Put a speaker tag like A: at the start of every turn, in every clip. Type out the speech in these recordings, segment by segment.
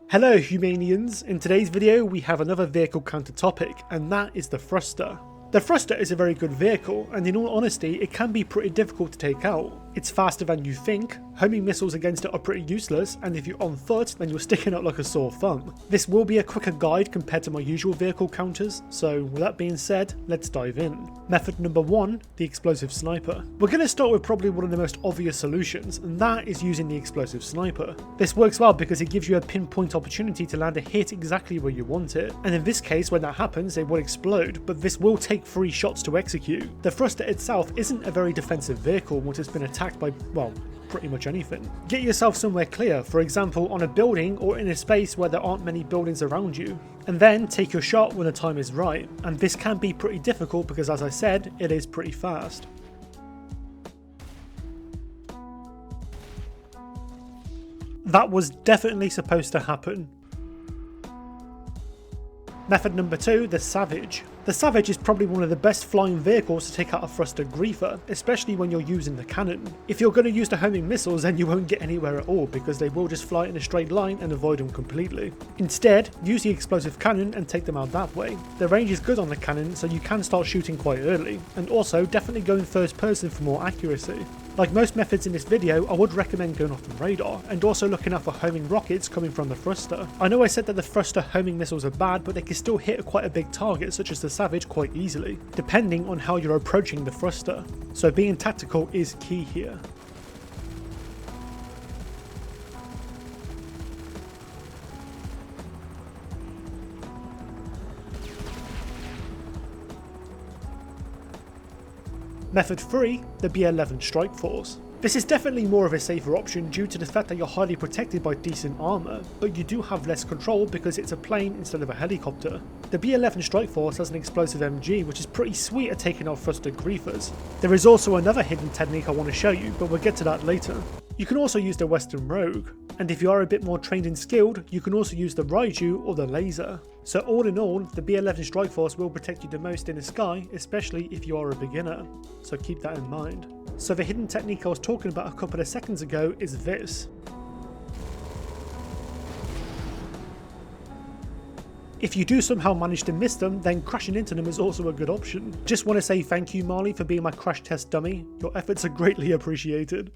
A: Hello Humanians, in today's video we have another vehicle counter topic, and that is the thruster. The thruster is a very good vehicle, and in all honesty it can be pretty difficult to take out. It's faster than you think, homing missiles against it are pretty useless, and if you're on foot then you're sticking out like a sore thumb. This will be a quicker guide compared to my usual vehicle counters, so with that being said, let's dive in. Method number 1, the explosive sniper. We're going to start with probably one of the most obvious solutions, and that is using the explosive sniper. This works well because it gives you a pinpoint opportunity to land a hit exactly where you want it, and in this case when that happens it will explode, but this will take 3 shots to execute. The thruster itself isn't a very defensive vehicle once it's been attacked by, well, pretty much anything. Get yourself somewhere clear, for example on a building or in a space where there aren't many buildings around you, and then take your shot when the time is right, and this can be pretty difficult because as I said, it is pretty fast. That was definitely supposed to happen. Method number 2, the Savage. The Savage is probably one of the best flying vehicles to take out a thruster griefer, especially when you're using the cannon. If you're going to use the homing missiles then you won't get anywhere at all because they will just fly in a straight line and avoid them completely. Instead, use the explosive cannon and take them out that way. The range is good on the cannon so you can start shooting quite early, and also definitely go in first person for more accuracy. Like most methods in this video, I would recommend going off the radar, and also looking out for homing rockets coming from the thruster. I know I said that the thruster homing missiles are bad, but they can still hit quite a big target such as the Savage quite easily, depending on how you're approaching the thruster. So being tactical is key here. Method 3, the B11 Strike Force. This is definitely more of a safer option due to the fact that you're highly protected by decent armour, but you do have less control because it's a plane instead of a helicopter. The B11 Strike Force has an explosive MG which is pretty sweet at taking out thruster griefers. There is also another hidden technique I want to show you, but we'll get to that later. You can also use the Western Rogue, and if you are a bit more trained and skilled, you can also use the Raiju or the laser. So all in all, the B11 Strike Force will protect you the most in the sky, especially if you are a beginner, so keep that in mind. So the hidden technique I was talking about a couple of seconds ago is this. If you do somehow manage to miss them, then crashing into them is also a good option. Just want to say thank you Marley for being my crash test dummy, your efforts are greatly appreciated.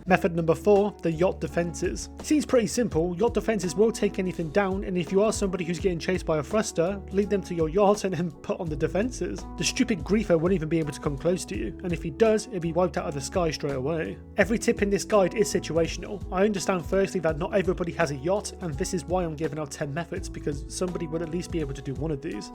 A: Method number 4, the Yacht Defenses. Seems pretty simple. Yacht Defenses will take anything down, and if you are somebody who's getting chased by a thruster, lead them to your yacht and then put on the defenses. The stupid griefer won't even be able to come close to you, and if he does, it'll be wiped out of the sky straight away. Every tip in this guide is situational. I understand firstly that not everybody has a yacht, and this is why I'm giving out 10 methods, because somebody would at least be able to do one of these.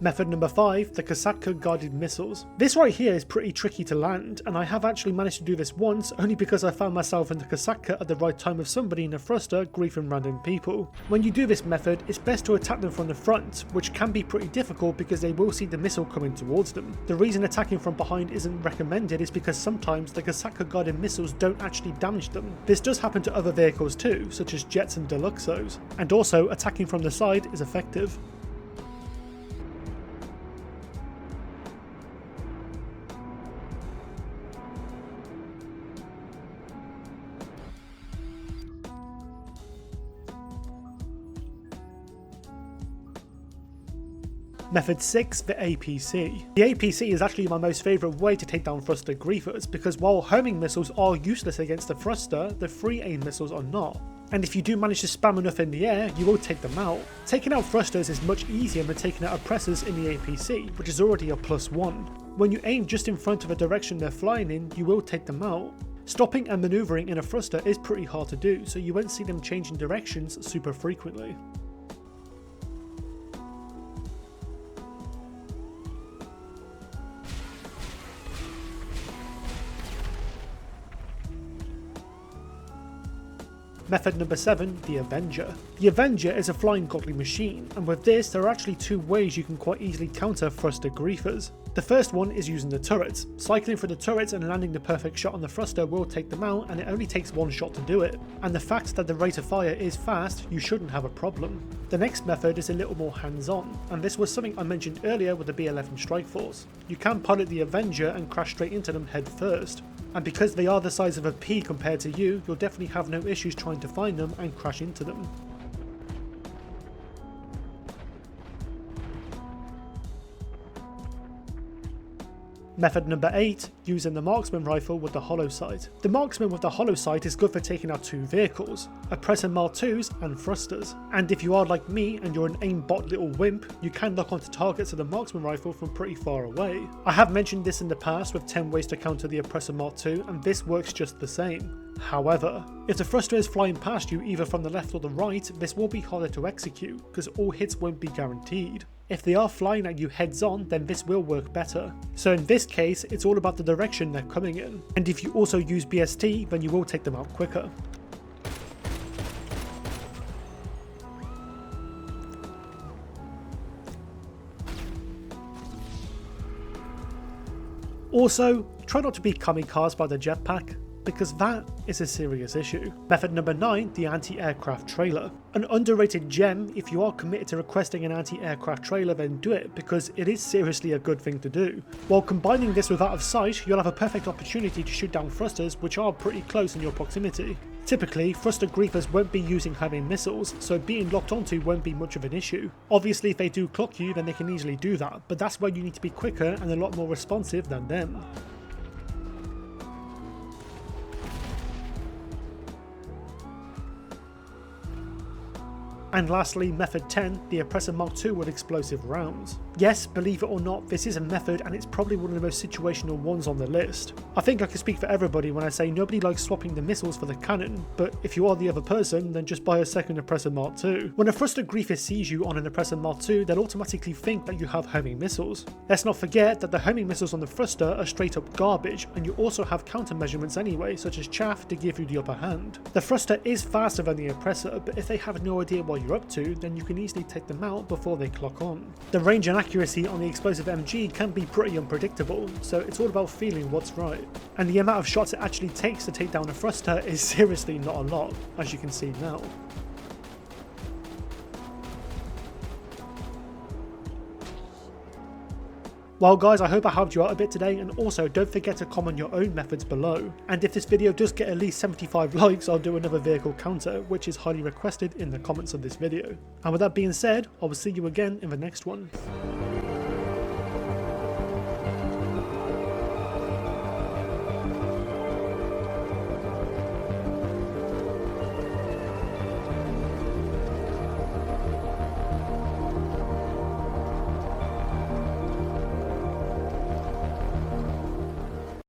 A: Method number 5, the Kasaka guided missiles. This right here is pretty tricky to land, and I have actually managed to do this once only because I found myself in the Kasaka at the right time with somebody in a thruster griefing random people. When you do this method, it's best to attack them from the front, which can be pretty difficult because they will see the missile coming towards them. The reason attacking from behind isn't recommended is because sometimes the Kasaka guided missiles don't actually damage them. This does happen to other vehicles too, such as jets and Deluxos, and also attacking from the side is effective. Method 6, the APC. The APC is actually my most favourite way to take down thruster griefers because while homing missiles are useless against the thruster, the free aim missiles are not. And if you do manage to spam enough in the air, you will take them out. Taking out thrusters is much easier than taking out oppressors in the APC, which is already a +1. When you aim just in front of a direction they're flying in, you will take them out. Stopping and manoeuvring in a thruster is pretty hard to do, so you won't see them changing directions super frequently. Method number 7, the Avenger. The Avenger is a flying godly machine, and with this there are actually two ways you can quite easily counter thruster griefers. The first one is using the turrets. Cycling through the turrets and landing the perfect shot on the thruster will take them out, and it only takes one shot to do it. And the fact that the rate of fire is fast, you shouldn't have a problem. The next method is a little more hands-on, and this was something I mentioned earlier with the B11 Strike Force. You can pilot the Avenger and crash straight into them head first. And because they are the size of a pea compared to you, you'll definitely have no issues trying to find them and crash into them. Method number 8, using the marksman rifle with the hollow sight. The marksman with the hollow sight is good for taking out two vehicles, Oppressor MK2s and thrusters. And if you are like me and you're an aimbot little wimp, you can lock onto targets of the marksman rifle from pretty far away. I have mentioned this in the past with 10 ways to counter the Oppressor MK2, and this works just the same. However, if the thruster is flying past you either from the left or the right, this will be harder to execute, because all hits won't be guaranteed. If they are flying at you heads on, then this will work better. So in this case, it's all about the direction they're coming in. And if you also use BST, then you will take them out quicker. Also, try not to be kamikazed by the jetpack, because that is a serious issue. Method number 9, the anti-aircraft trailer. An underrated gem. If you are committed to requesting an anti-aircraft trailer, then do it, because it is seriously a good thing to do. While combining this with out of sight, you'll have a perfect opportunity to shoot down thrusters which are pretty close in your proximity. Typically, thruster griefers won't be using homing missiles, so being locked onto won't be much of an issue. Obviously if they do clock you, then they can easily do that, but that's where you need to be quicker and a lot more responsive than them. And lastly, method 10, the Oppressor MK2 with explosive rounds. Yes, believe it or not, this is a method and it's probably one of the most situational ones on the list. I think I can speak for everybody when I say nobody likes swapping the missiles for the cannon, but if you are the other person, then just buy a second Oppressor MK2. When a thruster griefer sees you on an Oppressor MK2, they'll automatically think that you have homing missiles. Let's not forget that the homing missiles on the thruster are straight up garbage, and you also have countermeasurements anyway, such as chaff to give you the upper hand. The thruster is faster than the Oppressor, but if they have no idea what you're up to, then you can easily take them out before they clock on. The range and accuracy on the explosive MG can be pretty unpredictable, so it's all about feeling what's right. And the amount of shots it actually takes to take down a thruster is seriously not a lot, as you can see now. Well guys, I hope I helped you out a bit today, and also don't forget to comment your own methods below. And if this video does get at least 75 likes, I'll do another vehicle counter, which is highly requested in the comments of this video. And with that being said, I will see you again in the next one.